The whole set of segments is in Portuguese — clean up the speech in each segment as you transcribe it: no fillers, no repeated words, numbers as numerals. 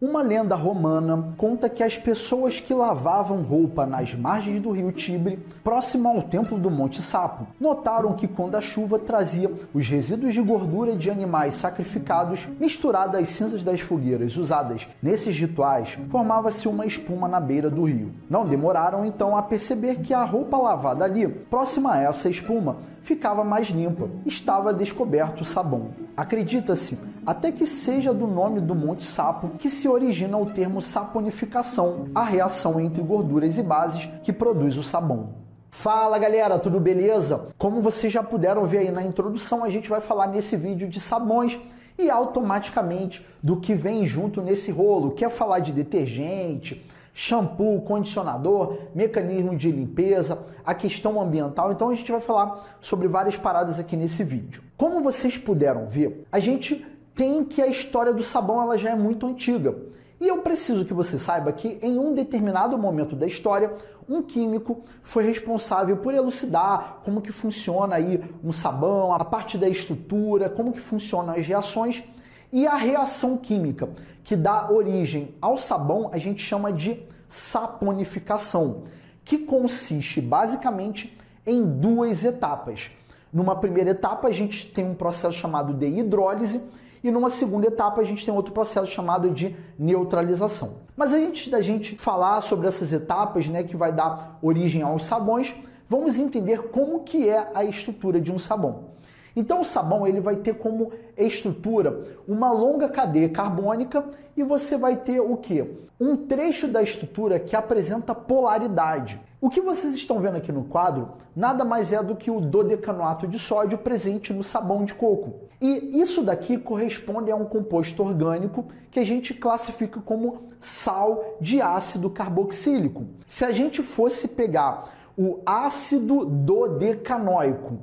Uma lenda romana conta que as pessoas que lavavam roupa nas margens do rio Tibre, próximo ao templo do Monte Sapo, notaram que quando a chuva trazia os resíduos de gordura de animais sacrificados misturados às cinzas das fogueiras usadas nesses rituais, formava-se uma espuma na beira do rio. Não demoraram então a perceber que a roupa lavada ali, próxima a essa espuma, ficava mais limpa. Estava descoberto o sabão. Acredita-se até que seja do nome do Monte Sapo que se origina o termo saponificação, a reação entre gorduras e bases que produz o sabão. Fala galera, tudo beleza? Como vocês já puderam ver aí na introdução, a gente vai falar nesse vídeo de sabões e automaticamente do que vem junto nesse rolo, que é falar de detergente, shampoo, condicionador, mecanismo de limpeza, a questão ambiental. Então a gente vai falar sobre várias paradas aqui nesse vídeo. Como vocês puderam ver, a gente tem que a história do sabão ela já é muito antiga. E eu preciso que você saiba que em um determinado momento da história, um químico foi responsável por elucidar como que funciona aí um sabão, a parte da estrutura, como que funcionam as reações. E a reação química que dá origem ao sabão a gente chama de saponificação, que consiste basicamente em duas etapas. Numa primeira etapa a gente tem um processo chamado de hidrólise e numa segunda etapa a gente tem outro processo chamado de neutralização. Mas antes da gente falar sobre essas etapas, né, que vai dar origem aos sabões, vamos entender como que é a estrutura de um sabão. Então o sabão ele vai ter como estrutura uma longa cadeia carbônica e você vai ter o quê? Um trecho da estrutura que apresenta polaridade. O que vocês estão vendo aqui no quadro nada mais é do que o dodecanoato de sódio presente no sabão de coco. E isso daqui corresponde a um composto orgânico que a gente classifica como sal de ácido carboxílico. Se a gente fosse pegar o ácido dodecanoico,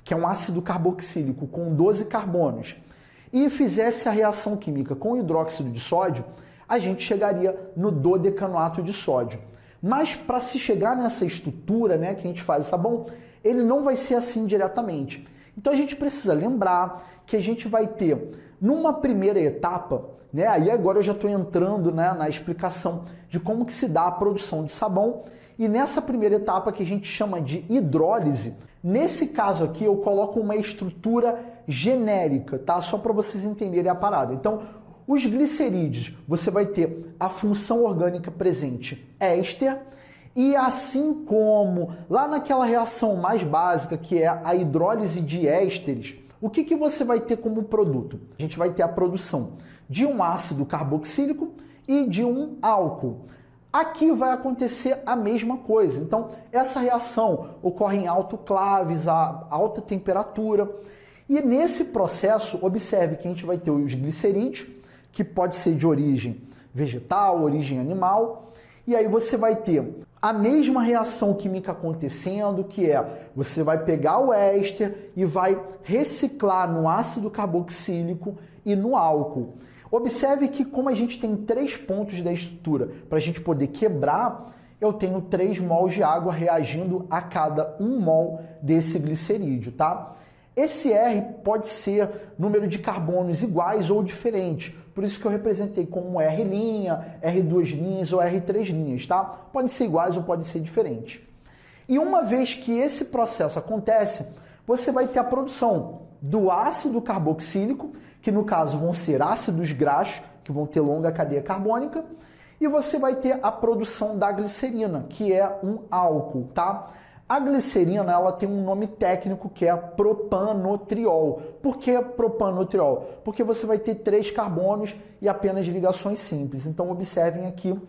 que é um ácido carboxílico com 12 carbonos, e fizesse a reação química com hidróxido de sódio, a gente chegaria no dodecanoato de sódio. Mas para se chegar nessa estrutura, né, que a gente faz o sabão, ele não vai ser assim diretamente. Então a gente precisa lembrar que a gente vai ter, numa primeira etapa, né, aí agora eu já estou entrando, né, na explicação de como que se dá a produção de sabão, e nessa primeira etapa que a gente chama de hidrólise, nesse caso aqui eu coloco uma estrutura genérica, tá? Só para vocês entenderem a parada. Então, os glicerídeos, você vai ter a função orgânica presente éster, e assim como lá naquela reação mais básica, que é a hidrólise de ésteres, o que você vai ter como produto? A gente vai ter a produção de um ácido carboxílico e de um álcool. Aqui vai acontecer a mesma coisa. Então, essa reação ocorre em autoclaves, a alta temperatura. E nesse processo, observe que a gente vai ter os glicerídeos, que pode ser de origem vegetal, origem animal. E aí você vai ter a mesma reação química acontecendo, que é, você vai pegar o éster e vai reciclar no ácido carboxílico e no álcool. Observe que como a gente tem 3 pontos da estrutura para a gente poder quebrar, eu tenho 3 mols de água reagindo a cada 1 mol desse glicerídeo, tá? Esse R pode ser número de carbonos iguais ou diferentes, por isso que eu representei como R', R2' ou R3', tá? Podem ser iguais ou podem ser diferentes. E uma vez que esse processo acontece, você vai ter a produção do ácido carboxílico, que no caso vão ser ácidos graxos, que vão ter longa cadeia carbônica, e você vai ter a produção da glicerina, que é um álcool, tá? A glicerina, ela tem um nome técnico que é propanotriol. Por que propanotriol? Porque você vai ter 3 carbonos e apenas ligações simples. Então observem aqui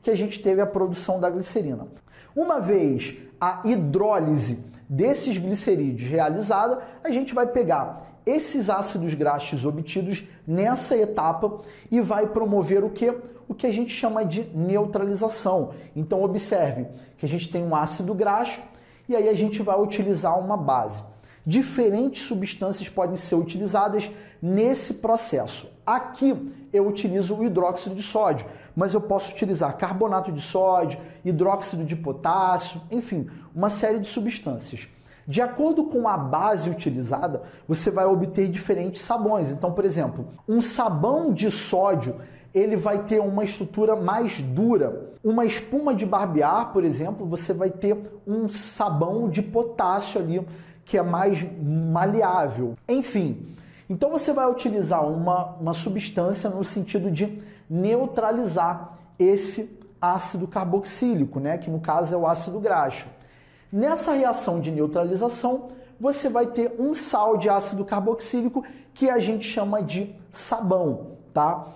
que a gente teve a produção da glicerina. Uma vez a hidrólise desses glicerídeos realizada, a gente vai pegar esses ácidos graxos obtidos nessa etapa e vai promover o quê? O que a gente chama de neutralização. Então observe que a gente tem um ácido graxo e aí a gente vai utilizar uma base. Diferentes substâncias podem ser utilizadas nesse processo. Aqui eu utilizo o hidróxido de sódio, mas eu posso utilizar carbonato de sódio, hidróxido de potássio, enfim, uma série de substâncias. De acordo com a base utilizada, você vai obter diferentes sabões. Então, por exemplo, um sabão de sódio ele vai ter uma estrutura mais dura. Uma espuma de barbear, por exemplo, você vai ter um sabão de potássio ali, que é mais maleável. Enfim, então você vai utilizar uma substância no sentido de neutralizar esse ácido carboxílico, né? Que no caso é o ácido graxo. Nessa reação de neutralização, você vai ter um sal de ácido carboxílico que a gente chama de sabão, tá?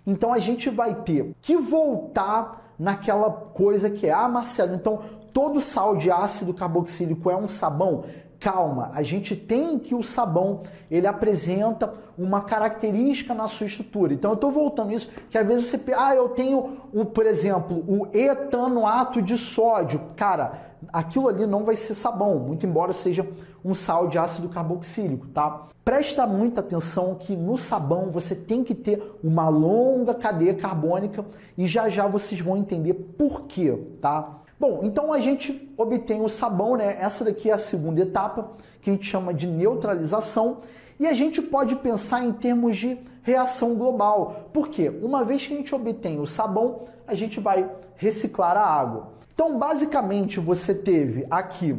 Então a gente vai ter que voltar naquela coisa que é, Marcelo, então todo sal de ácido carboxílico é um sabão? Calma, a gente tem que o sabão, ele apresenta uma característica na sua estrutura. Então eu estou voltando nisso, que às vezes você, eu tenho, por exemplo, o etanoato de sódio. Cara, aquilo ali não vai ser sabão, muito embora seja um sal de ácido carboxílico, tá? Presta muita atenção que no sabão você tem que ter uma longa cadeia carbônica e já já vocês vão entender por quê, tá? Bom, então a gente obtém o sabão, né? Essa daqui é a segunda etapa, que a gente chama de neutralização, e a gente pode pensar em termos de reação global. Por quê? Uma vez que a gente obtém o sabão, a gente vai reciclar a água. Então, basicamente, você teve aqui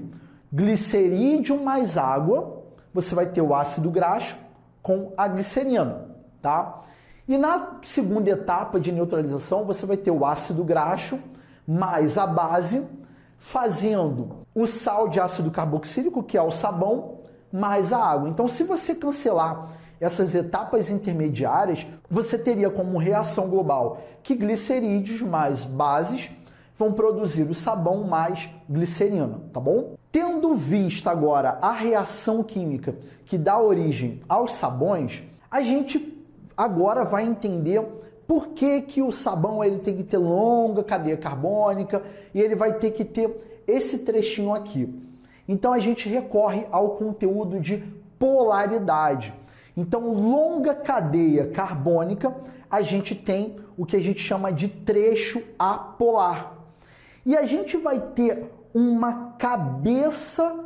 glicerídeo mais água, você vai ter o ácido graxo com a glicerina, tá? E na segunda etapa de neutralização, você vai ter o ácido graxo mais a base, fazendo o sal de ácido carboxílico, que é o sabão, mais a água. Então, se você cancelar essas etapas intermediárias, você teria como reação global que glicerídeos mais bases vão produzir o sabão mais glicerina, tá bom? Tendo vista agora a reação química que dá origem aos sabões, a gente agora vai entender por que que o sabão ele tem que ter longa cadeia carbônica e ele vai ter que ter esse trechinho aqui. Então a gente recorre ao conteúdo de polaridade. Então, longa cadeia carbônica, a gente tem o que a gente chama de trecho apolar. E a gente vai ter uma cabeça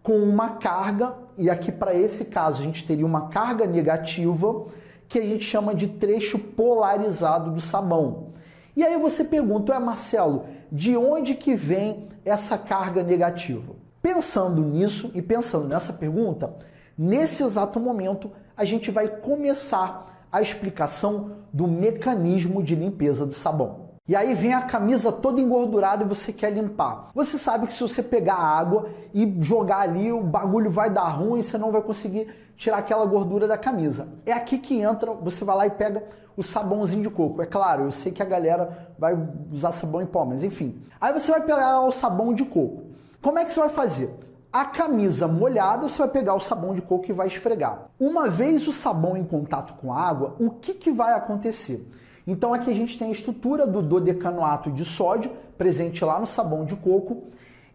com uma carga, e aqui para esse caso a gente teria uma carga negativa, que a gente chama de trecho polarizado do sabão. E aí você pergunta, Marcelo, de onde que vem essa carga negativa? Pensando nisso e pensando nessa pergunta, nesse exato momento a gente vai começar a explicação do mecanismo de limpeza do sabão. E aí vem a camisa toda engordurada e você quer limpar. Você sabe que se você pegar água e jogar ali, o bagulho vai dar ruim e você não vai conseguir tirar aquela gordura da camisa. É aqui que entra, você vai lá e pega o sabãozinho de coco. É claro, eu sei que a galera vai usar sabão em pó, mas enfim. Aí você vai pegar o sabão de coco. Como é que você vai fazer? A camisa molhada, você vai pegar o sabão de coco e vai esfregar. Uma vez o sabão em contato com a água, o que vai acontecer? Então aqui a gente tem a estrutura do dodecanoato de sódio presente lá no sabão de coco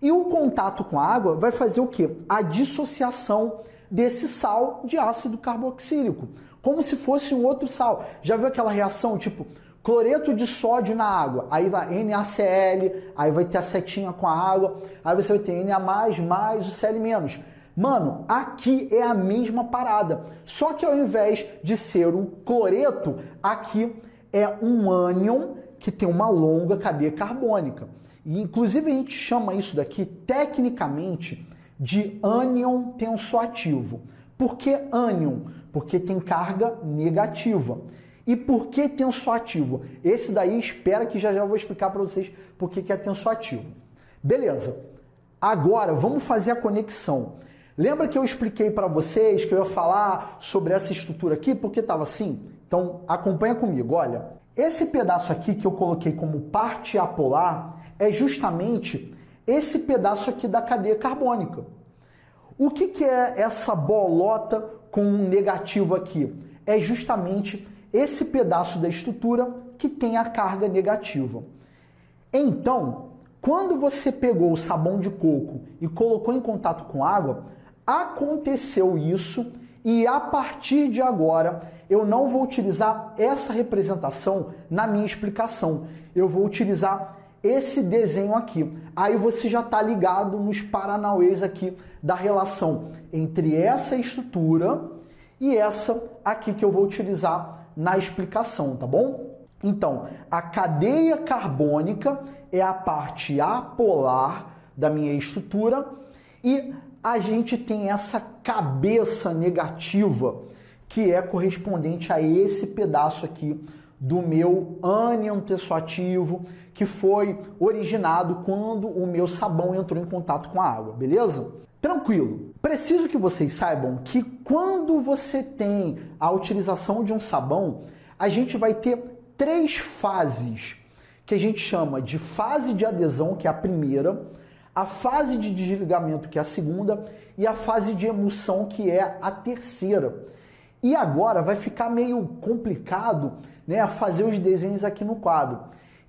e o contato com a água vai fazer o quê? A dissociação desse sal de ácido carboxílico, como se fosse um outro sal. Já viu aquela reação tipo cloreto de sódio na água, aí vai NaCl, aí vai ter a setinha com a água, aí você vai ter Na+, mais o Cl-. Mano, aqui é a mesma parada, só que ao invés de ser o cloreto, aqui é um ânion que tem uma longa cadeia carbônica. E, inclusive, a gente chama isso daqui, tecnicamente, de ânion tensoativo. Por que ânion? Porque tem carga negativa. E por que tensoativo? Esse daí, espera que já vou explicar para vocês por que é tensoativo. Beleza. Agora, vamos fazer a conexão. Lembra que eu expliquei para vocês que eu ia falar sobre essa estrutura aqui? Porque estava assim? Então, acompanha comigo, olha. Esse pedaço aqui que eu coloquei como parte apolar é justamente esse pedaço aqui da cadeia carbônica. O que é essa bolota com um negativo aqui? É justamente esse pedaço da estrutura que tem a carga negativa. Então, quando você pegou o sabão de coco e colocou em contato com água, aconteceu isso e a partir de agora eu não vou utilizar essa representação na minha explicação. Eu vou utilizar esse desenho aqui. Aí você já está ligado nos paranauês aqui da relação entre essa estrutura e essa aqui que eu vou utilizar na explicação, tá bom? Então, a cadeia carbônica é a parte apolar da minha estrutura e a gente tem essa cabeça negativa que é correspondente a esse pedaço aqui do meu ânion tensoativo que foi originado quando o meu sabão entrou em contato com a água, beleza? Tranquilo. Preciso que vocês saibam que quando você tem a utilização de um sabão, a gente vai ter 3 fases, que a gente chama de fase de adesão, que é a primeira, a fase de desligamento, que é a segunda, e a fase de emulsão, que é a terceira. E agora vai ficar meio complicado, né, fazer os desenhos aqui no quadro.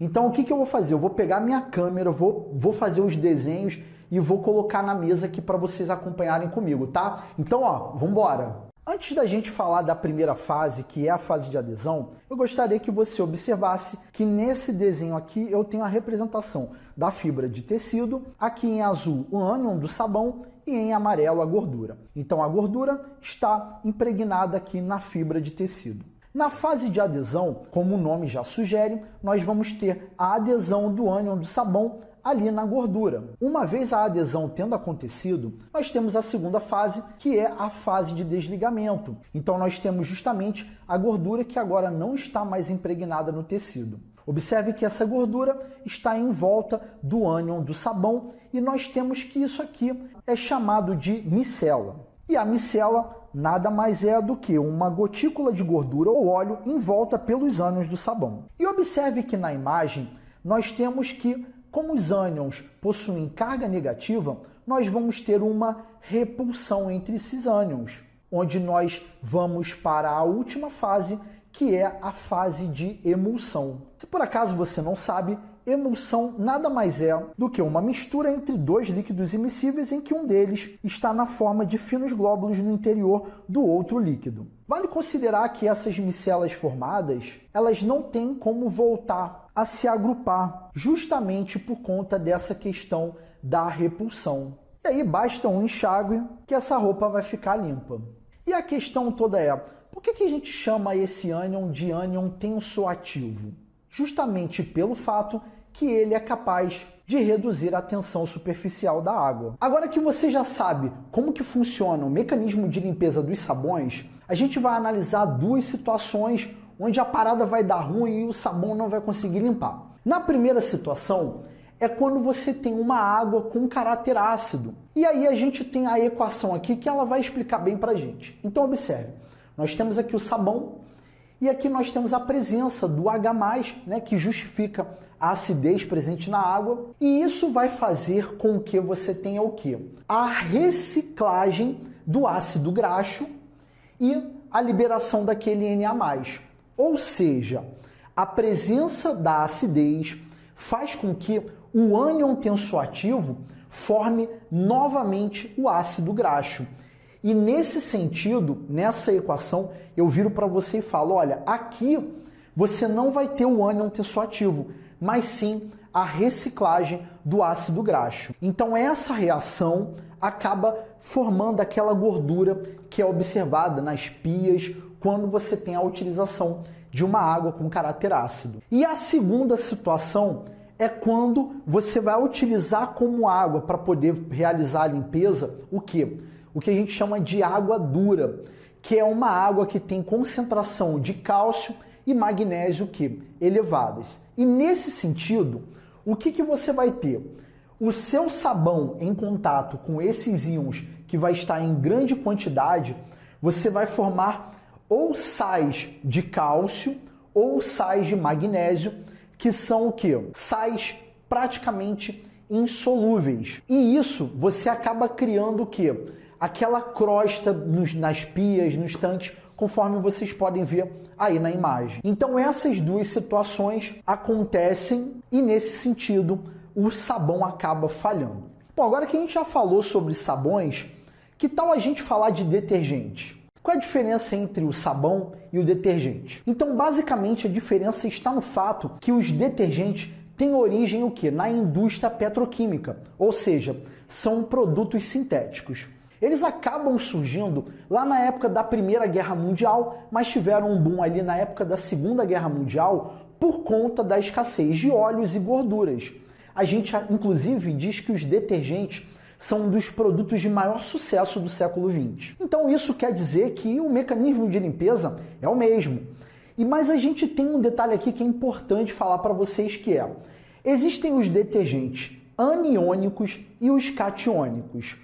Então o que eu vou fazer? Eu vou pegar minha câmera, vou fazer os desenhos e vou colocar na mesa aqui para vocês acompanharem comigo, tá? Então, ó, vamos embora! Antes da gente falar da primeira fase, que é a fase de adesão, eu gostaria que você observasse que nesse desenho aqui eu tenho a representação da fibra de tecido, aqui em azul o ânion do sabão e em amarelo a gordura. Então a gordura está impregnada aqui na fibra de tecido. Na fase de adesão, como o nome já sugere, nós vamos ter a adesão do ânion do sabão ali na gordura. Uma vez a adesão tendo acontecido, nós temos a segunda fase, que é a fase de desligamento. Então nós temos justamente a gordura que agora não está mais impregnada no tecido. Observe que essa gordura está em volta do ânion do sabão e nós temos que isso aqui é chamado de micela. E a micela nada mais é do que uma gotícula de gordura ou óleo em volta pelos ânions do sabão. E observe que na imagem nós temos que, como os ânions possuem carga negativa, nós vamos ter uma repulsão entre esses ânions, onde nós vamos para a última fase, que é a fase de emulsão. Se por acaso você não sabe, emulsão nada mais é do que uma mistura entre 2 líquidos immiscíveis em que um deles está na forma de finos glóbulos no interior do outro líquido. Vale considerar que essas micelas formadas, elas não têm como voltar a se agrupar, justamente por conta dessa questão da repulsão. E aí basta um enxágue que essa roupa vai ficar limpa. E a questão toda é, por que a gente chama esse ânion de ânion tensoativo? Justamente pelo fato que ele é capaz de reduzir a tensão superficial da água. Agora que você já sabe como que funciona o mecanismo de limpeza dos sabões, a gente vai analisar 2 situações onde a parada vai dar ruim e o sabão não vai conseguir limpar. Na primeira situação, é quando você tem uma água com caráter ácido. E aí a gente tem a equação aqui que ela vai explicar bem pra gente. Então observe, nós temos aqui o sabão e aqui nós temos a presença do H+, né, que justifica a acidez presente na água. E isso vai fazer com que você tenha o quê? A reciclagem do ácido graxo e a liberação daquele Na+. Ou seja, a presença da acidez faz com que o ânion tensoativo forme novamente o ácido graxo. E nesse sentido, nessa equação, eu viro para você e falo, olha, aqui você não vai ter o ânion tensoativo, mas sim a reciclagem do ácido graxo. Então essa reação acaba formando aquela gordura que é observada nas pias quando você tem a utilização de uma água com caráter ácido. E a segunda situação é quando você vai utilizar como água para poder realizar a limpeza o quê? O que a gente chama de água dura, que é uma água que tem concentração de cálcio e magnésio que elevadas. E nesse sentido, o que você vai ter? O seu sabão em contato com esses íons que vai estar em grande quantidade, você vai formar ou sais de cálcio ou sais de magnésio, que são o quê? Sais praticamente insolúveis. E isso você acaba criando o quê? Aquela crosta nas pias, nos tanques, conforme vocês podem ver aí na imagem. Então essas 2 situações acontecem e nesse sentido o sabão acaba falhando. Bom, agora que a gente já falou sobre sabões, que tal a gente falar de detergente? Qual é a diferença entre o sabão e o detergente? Então, basicamente, a diferença está no fato que os detergentes têm origem o quê? Na indústria petroquímica, ou seja, são produtos sintéticos. Eles acabam surgindo lá na época da Primeira Guerra Mundial, mas tiveram um boom ali na época da Segunda Guerra Mundial, por conta da escassez de óleos e gorduras. A gente, inclusive, diz que os detergentes são um dos produtos de maior sucesso do século XX. Então isso quer dizer que o mecanismo de limpeza é o mesmo. Mas a gente tem um detalhe aqui que é importante falar para vocês, que é: existem os detergentes aniônicos e os catiônicos.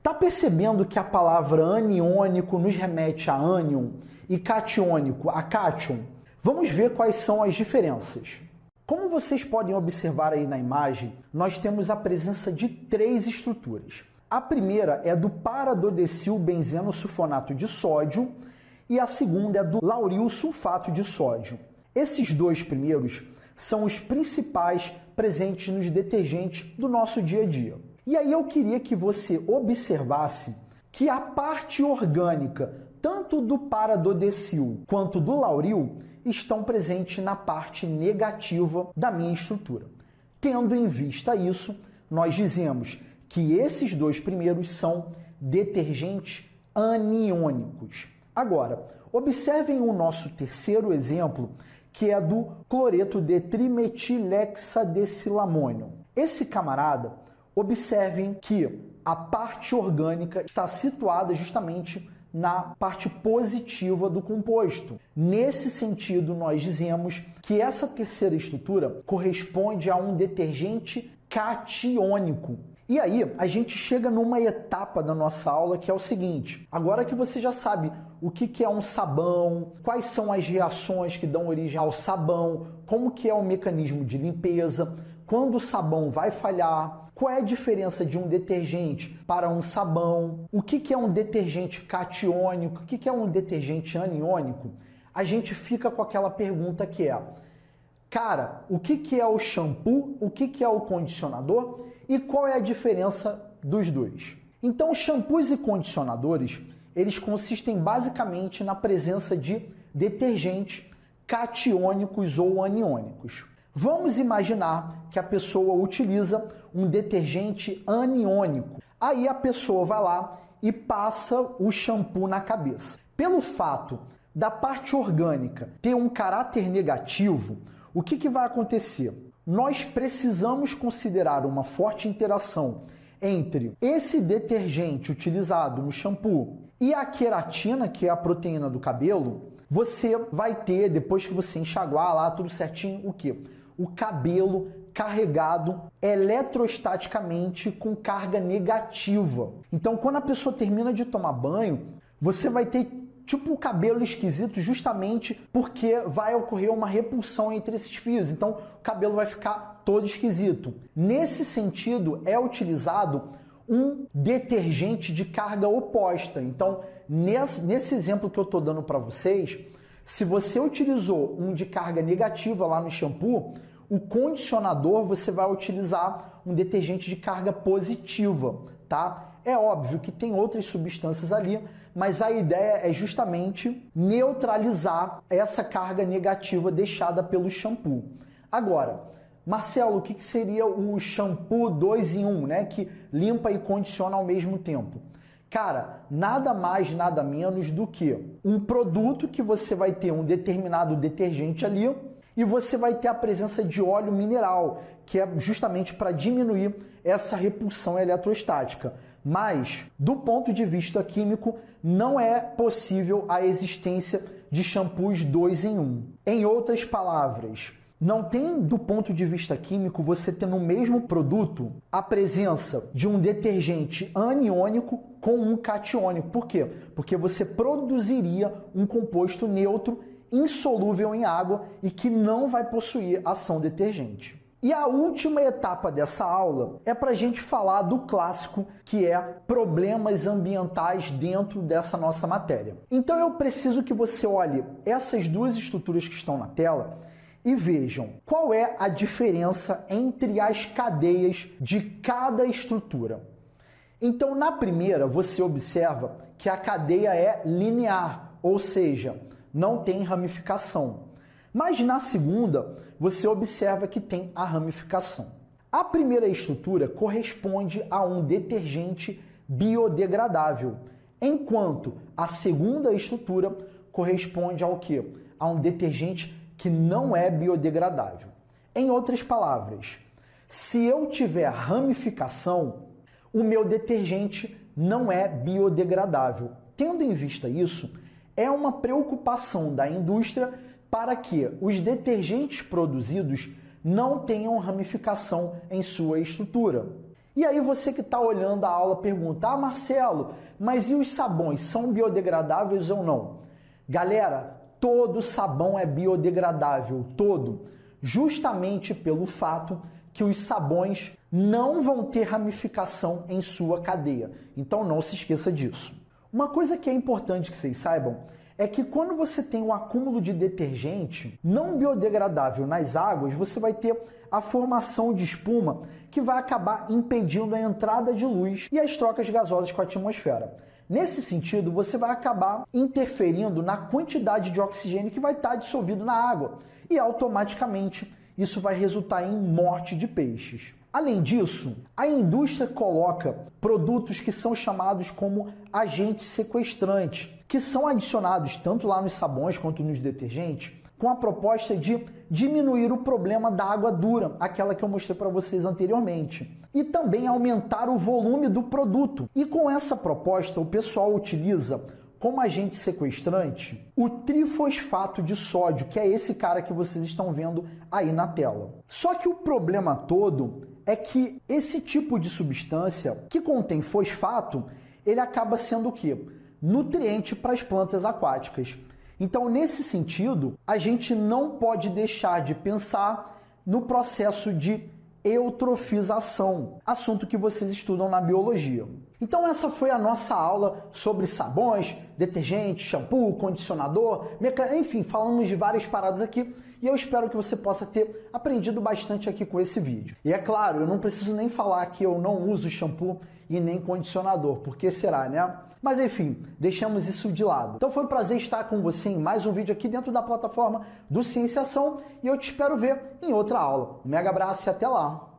Tá percebendo que a palavra aniônico nos remete a ânion e catiônico a cátion? Vamos ver quais são as diferenças. Como vocês podem observar aí na imagem, nós temos a presença de 3 estruturas. A primeira é do paradodecilbenzeno sulfonato de sódio e a segunda é do lauril sulfato de sódio. Esses 2 primeiros são os principais presentes nos detergentes do nosso dia a dia. E aí eu queria que você observasse que a parte orgânica, tanto do paradodecil quanto do lauril, estão presentes na parte negativa da minha estrutura. Tendo em vista isso, nós dizemos que esses 2 primeiros são detergentes aniônicos. Agora, observem o nosso terceiro exemplo, que é do cloreto de trimetilhexadecilamônio. Esse camarada, observem que a parte orgânica está situada justamente na parte positiva do composto. Nesse sentido, nós dizemos que essa terceira estrutura corresponde a um detergente catiônico. E aí, a gente chega numa etapa da nossa aula que é o seguinte: agora que você já sabe o que é um sabão, quais são as reações que dão origem ao sabão, como que é o mecanismo de limpeza, quando o sabão vai falhar, qual é a diferença de um detergente para um sabão, o que é um detergente catiônico, o que é um detergente aniônico, a gente fica com aquela pergunta que é: cara, o que é o shampoo, o que é o condicionador e qual é a diferença dos dois? Então, shampoos e condicionadores, eles consistem basicamente na presença de detergentes catiônicos ou aniônicos. Vamos imaginar que a pessoa utiliza um detergente aniônico. Aí a pessoa vai lá e passa o shampoo na cabeça. Pelo fato da parte orgânica ter um caráter negativo, o que vai acontecer? Nós precisamos considerar uma forte interação entre esse detergente utilizado no shampoo e a queratina, que é a proteína do cabelo. Você vai ter, depois que você enxaguar lá tudo certinho, o quê? O cabelo carregado eletrostaticamente com carga negativa. Então, quando a pessoa termina de tomar banho, você vai ter tipo o cabelo esquisito justamente porque vai ocorrer uma repulsão entre esses fios. Então, o cabelo vai ficar todo esquisito. Nesse sentido, é utilizado um detergente de carga oposta. Então, nesse exemplo que eu estou dando para vocês, se você utilizou um de carga negativa lá no shampoo, o condicionador você vai utilizar um detergente de carga positiva, tá? É óbvio que tem outras substâncias ali, mas a ideia é justamente neutralizar essa carga negativa deixada pelo shampoo. Agora, Marcelo, o que seria o shampoo 2 em 1, né? Que limpa e condiciona ao mesmo tempo? Cara, nada mais, nada menos do que um produto que você vai ter um determinado detergente ali e você vai ter a presença de óleo mineral, que é justamente para diminuir essa repulsão eletrostática. Mas, do ponto de vista químico, não é possível a existência de shampoos 2 em 1. Em outras palavras, não tem, do ponto de vista químico, você ter no mesmo produto a presença de um detergente aniônico com um catiônico. Por quê? Porque você produziria um composto neutro, insolúvel em água e que não vai possuir ação detergente. E a última etapa dessa aula é para a gente falar do clássico, que é problemas ambientais dentro dessa nossa matéria. Então eu preciso que você olhe essas 2 estruturas que estão na tela e vejam qual é a diferença entre as cadeias de cada estrutura. Então, na primeira, você observa que a cadeia é linear, ou seja, não tem ramificação. Mas na segunda, você observa que tem a ramificação. A primeira estrutura corresponde a um detergente biodegradável, enquanto a segunda estrutura corresponde ao quê? A um detergente que não é biodegradável. Em outras palavras, se eu tiver ramificação, o meu detergente não é biodegradável. Tendo em vista isso, é uma preocupação da indústria para que os detergentes produzidos não tenham ramificação em sua estrutura. E aí você que está olhando a aula pergunta, Marcelo, mas e os sabões, são biodegradáveis ou não? Galera, todo sabão é biodegradável, todo, justamente pelo fato que os sabões não vão ter ramificação em sua cadeia. Então não se esqueça disso. Uma coisa que é importante que vocês saibam é que quando você tem um acúmulo de detergente não biodegradável nas águas, você vai ter a formação de espuma que vai acabar impedindo a entrada de luz e as trocas gasosas com a atmosfera. Nesse sentido, você vai acabar interferindo na quantidade de oxigênio que vai estar dissolvido na água e automaticamente isso vai resultar em morte de peixes. Além disso, a indústria coloca produtos que são chamados como agentes sequestrantes, que são adicionados tanto lá nos sabões quanto nos detergentes, com a proposta de diminuir o problema da água dura, aquela que eu mostrei para vocês anteriormente, e também aumentar o volume do produto. E com essa proposta, o pessoal utiliza como agente sequestrante o trifosfato de sódio, que é esse cara que vocês estão vendo aí na tela. Só que o problema todo é que esse tipo de substância que contém fosfato, ele acaba sendo o quê? Nutriente para as plantas aquáticas. Então, nesse sentido, a gente não pode deixar de pensar no processo de eutrofização, assunto que vocês estudam na biologia. Então essa foi a nossa aula sobre sabões, detergente, shampoo, condicionador, enfim, falamos de várias paradas aqui e eu espero que você possa ter aprendido bastante aqui com esse vídeo. E é claro, eu não preciso nem falar que eu não uso shampoo e nem condicionador, porque será, né? Mas enfim, deixamos isso de lado. Então foi um prazer estar com você em mais um vídeo aqui dentro da plataforma do Cienciação e eu te espero ver em outra aula. Um mega abraço e até lá!